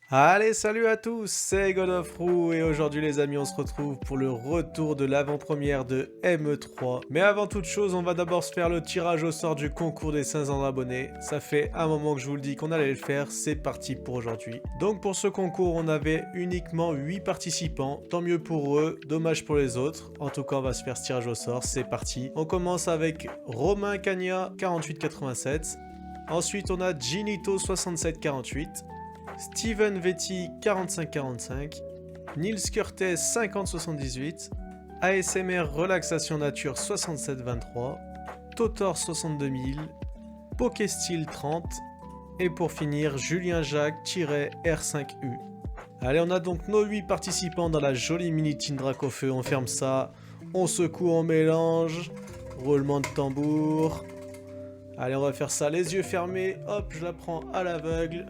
Allez, salut à tous, c'est God of Roux et aujourd'hui les amis on se retrouve pour le retour de l'avant-première de ME3. Mais avant toute chose, on va d'abord se faire le tirage au sort du concours des 500 abonnés. Ça fait un moment que je vous le dis qu'on allait le faire, c'est parti pour aujourd'hui. Donc pour ce concours, on avait uniquement 8 participants, tant mieux pour eux, dommage pour les autres. En tout cas, on va se faire ce tirage au sort, c'est parti. On commence avec Romain Cagna 4887. Ensuite, on a Ginito 6748. Steven Vetti 4545, Nils Curtes 5078, ASMR Relaxation Nature 6723, Totor 62000, Pokestyle 30 et pour finir Julien Jacques-R5U. Allez, on a donc nos 8 participants dans la jolie mini team Dracofeu, on ferme ça, on secoue, on mélange, roulement de tambour. Allez, on va faire ça les yeux fermés, hop, je la prends à l'aveugle.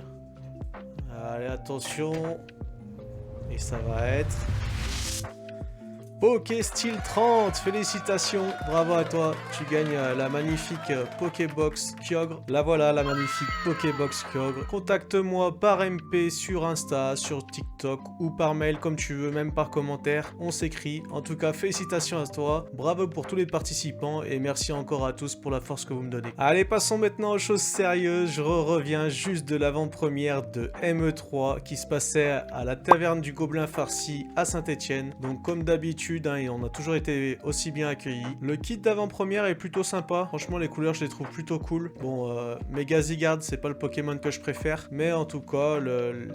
Allez, attention. Et ça va être... Pokestyle 30, félicitations, bravo à toi, tu gagnes la magnifique Pokébox Kyogre. La voilà, la magnifique Pokébox Kyogre. Contacte-moi par MP sur Insta, sur TikTok ou par mail comme tu veux, même par commentaire, on s'écrit. En tout cas, félicitations à toi, bravo pour tous les participants et merci encore à tous pour la force que vous me donnez. Allez, passons maintenant aux choses sérieuses, je reviens juste de l'avant-première de ME3 qui se passait à la taverne du Gobelin Farci à Saint-Etienne. Donc comme d'habitude, et on a toujours été aussi bien accueillis. Le kit d'avant-première est plutôt sympa. Franchement, les couleurs, je les trouve plutôt cool. Bon, Megazigard, c'est pas le Pokémon que je préfère. Mais en tout cas,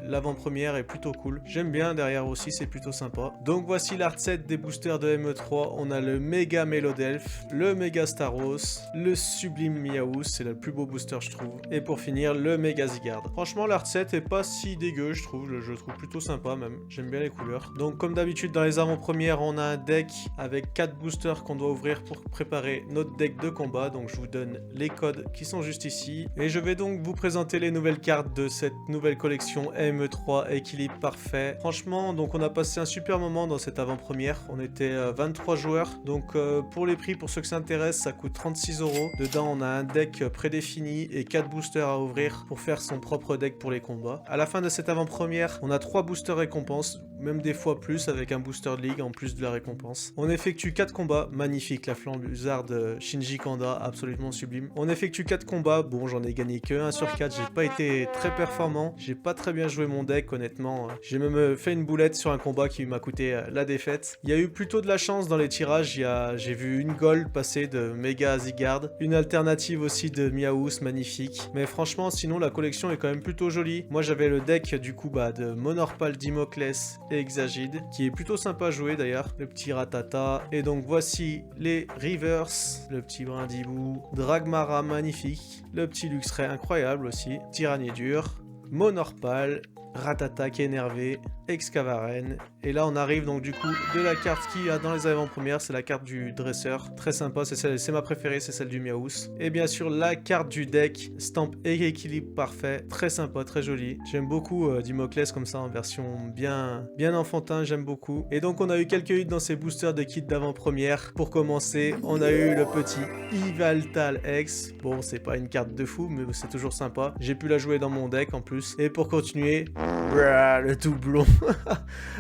l'avant-première est plutôt cool. J'aime bien derrière aussi, c'est plutôt sympa. Donc voici l'art set des boosters de ME3. On a le Mega Melodelph, le Mega Staros, le Sublime Miaous, c'est le plus beau booster, je trouve. Et pour finir, le Megazigard. Franchement, l'art set est pas si dégueu, je trouve. Je le trouve plutôt sympa même. J'aime bien les couleurs. Donc, comme d'habitude, dans les avant-premières, on a un deck avec 4 boosters qu'on doit ouvrir pour préparer notre deck de combat. Donc je vous donne les codes qui sont juste ici. Et je vais donc vous présenter les nouvelles cartes de cette nouvelle collection ME3 Équilibre Parfait. Franchement, donc on a passé un super moment dans cette avant-première. On était 23 joueurs. Donc pour les prix, pour ceux que ça intéresse, ça coûte 36 €. Dedans, on a un deck prédéfini et 4 boosters à ouvrir pour faire son propre deck pour les combats. À la fin de cette avant-première, on a 3 boosters récompenses, même des fois plus avec un booster de ligue en plus de la récompense. On effectue 4 combats, magnifique, la flambusarde de Shinji Kanda, absolument sublime. On effectue 4 combats, bon j'en ai gagné que 1 sur 4, j'ai pas été très performant, j'ai pas très bien joué mon deck honnêtement. J'ai même fait une boulette sur un combat qui m'a coûté la défaite. Il y a eu plutôt de la chance dans les tirages, j'ai vu une gold passer de Mega Zigard, une alternative aussi de Miaous, magnifique. Mais franchement sinon la collection est quand même plutôt jolie. Moi j'avais le deck du coup de Monorpal, Dimoclès et Exagide, qui est plutôt sympa à jouer d'ailleurs, le petit Ratata. Et donc voici les Rivers, le petit Brindibou, Dragmara magnifique, le petit Luxray incroyable aussi, Tyrannier dur, Monorpal, Ratata qui est énervé, Excavaren. Et là on arrive donc du coup de la carte qui a dans les avant-premières, c'est la carte du dresseur, très sympa, c'est ma préférée, c'est celle du Miaous. Et bien sûr la carte du deck, Stamp et équilibre parfait, très sympa, très joli. J'aime beaucoup Dimoclès comme ça en version bien enfantin, j'aime beaucoup. Et donc on a eu quelques hits dans ces boosters de kits d'avant-première. Pour commencer, on a eu le petit Yveltal X. Bon, c'est pas une carte de fou, mais c'est toujours sympa. J'ai pu la jouer dans mon deck en plus. Et pour continuer, le doublon.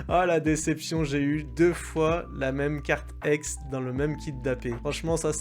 Oh la déception, j'ai eu 2 fois la même carte X dans le même kit d'AP. Franchement ça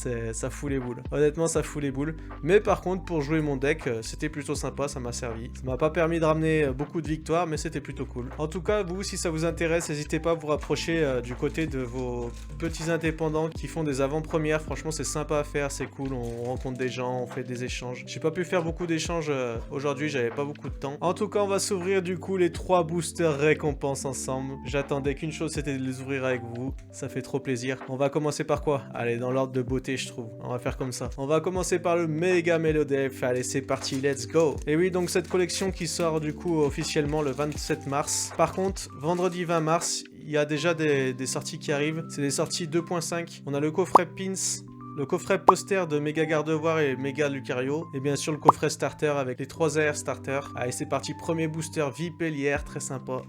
fout les boules. Honnêtement ça fout les boules. Mais par contre pour jouer mon deck c'était plutôt sympa, ça m'a servi. Ça m'a pas permis de ramener beaucoup de victoires mais c'était plutôt cool. En tout cas vous si ça vous intéresse n'hésitez pas à vous rapprocher du côté de vos petits indépendants qui font des avant-premières. Franchement c'est sympa à faire, c'est cool, on rencontre des gens, on fait des échanges. J'ai pas pu faire beaucoup d'échanges aujourd'hui, j'avais pas beaucoup de temps. En tout cas on va s'ouvrir du coup les 3 boosters récompenses ensemble. J'attendais qu'une chose, c'était de les ouvrir avec vous. Ça fait trop plaisir. On va commencer par quoi? Allez, dans l'ordre de beauté, je trouve. On va faire comme ça. On va commencer par le Mega Melodelph. Allez, c'est parti, let's go. Et oui, donc cette collection qui sort du coup officiellement le 27 mars. Par contre, vendredi 20 mars, il y a déjà des sorties qui arrivent. C'est des sorties 2.5. On a le coffret Pins, le coffret poster de Méga Gardevoir et Méga Lucario. Et bien sûr le coffret starter avec les 3 AR starter. Allez c'est parti, premier booster Vipellière, très sympa.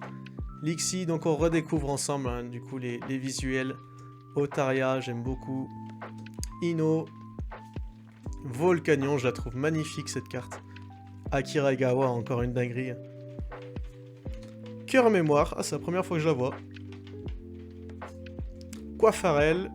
Lixie, donc on redécouvre ensemble hein, du coup les visuels. Otaria, j'aime beaucoup. Ino. Volcanion, je la trouve magnifique cette carte. Akira Egawa, encore une dinguerie. Cœur mémoire. Ah, c'est la première fois que je la vois. Coiffarel.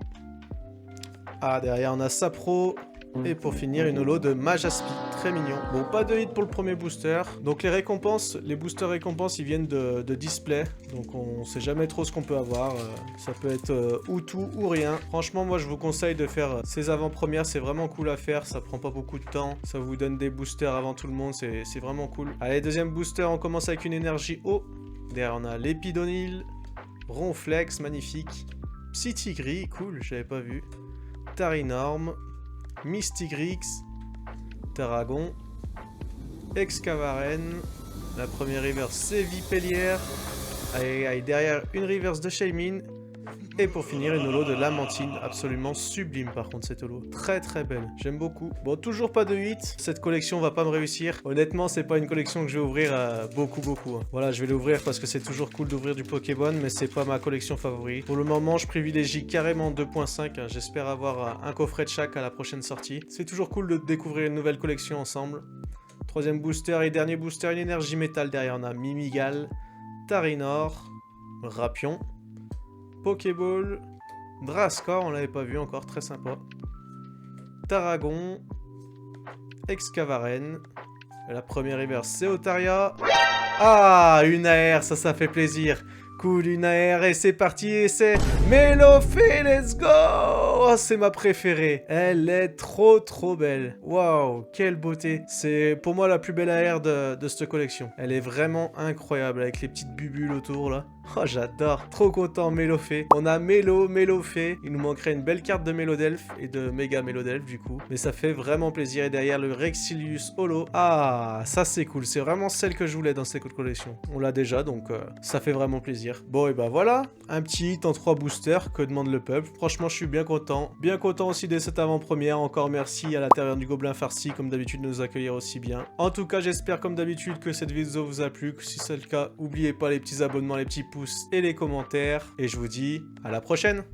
Ah, derrière, on a Sapro. Et pour finir, une holo de Majaspi. Très mignon. Bon, pas de hit pour le premier booster. Donc les récompenses, les boosters récompenses, ils viennent de display. Donc on sait jamais trop ce qu'on peut avoir. Ça peut être ou tout ou rien. Franchement, moi je vous conseille de faire ces avant-premières. C'est vraiment cool à faire. Ça prend pas beaucoup de temps. Ça vous donne des boosters avant tout le monde. C'est vraiment cool. Allez, deuxième booster, on commence avec une énergie eau. Derrière, on a l'Épidonil. Ronflex, magnifique. Psytigris, cool, j'avais pas vu. Tarinorm. Mystigrix, Tarragon, Excavaren, la première reverse c'est Vipellière, aïe, derrière une reverse de Shaymin, et pour finir une holo de Lamantine, absolument sublime par contre cette holo, très très belle, j'aime beaucoup. Bon, toujours pas de 8, cette collection va pas me réussir, honnêtement c'est pas une collection que je vais ouvrir beaucoup hein. Voilà, je vais l'ouvrir parce que c'est toujours cool d'ouvrir du Pokémon, mais c'est pas ma collection favorite. Pour le moment je privilégie carrément 2.5, hein. J'espère avoir un coffret de chaque à la prochaine sortie. C'est toujours cool de découvrir une nouvelle collection ensemble. Troisième booster et dernier booster, une énergie métal derrière, on a Mimigal, Tarinor, Rapion, Pokéball, Drascore, on l'avait pas vu encore, très sympa. Tarragon, Excavaren, la première reverse c'est Otaria. Ah, une AR, ça fait plaisir. Cool, une AR et c'est parti et c'est Melofée, let's go. Oh, c'est ma préférée. Elle est trop belle. Waouh, quelle beauté. C'est pour moi la plus belle AR de cette collection. Elle est vraiment incroyable avec les petites bubules autour là. Oh, j'adore. Trop content, Melofée. On a Melofée. Il nous manquerait une belle carte de Mélodelph et de Méga Mélodelph du coup. Mais ça fait vraiment plaisir. Et derrière le Rexilius Holo. Ah, ça c'est cool. C'est vraiment celle que je voulais dans cette collection. On l'a déjà donc ça fait vraiment plaisir. Bon et bah voilà. Un petit hit en 3 boosters. Que demande le peuple. Franchement, je suis bien content. Bien content aussi de cette avant-première. Encore merci à la Taverne du Gobelin Farci comme d'habitude de nous accueillir aussi bien. En tout cas, j'espère comme d'habitude que cette vidéo vous a plu. Que si c'est le cas, n'oubliez pas les petits abonnements, les petits pouces et les commentaires. Et je vous dis à la prochaine.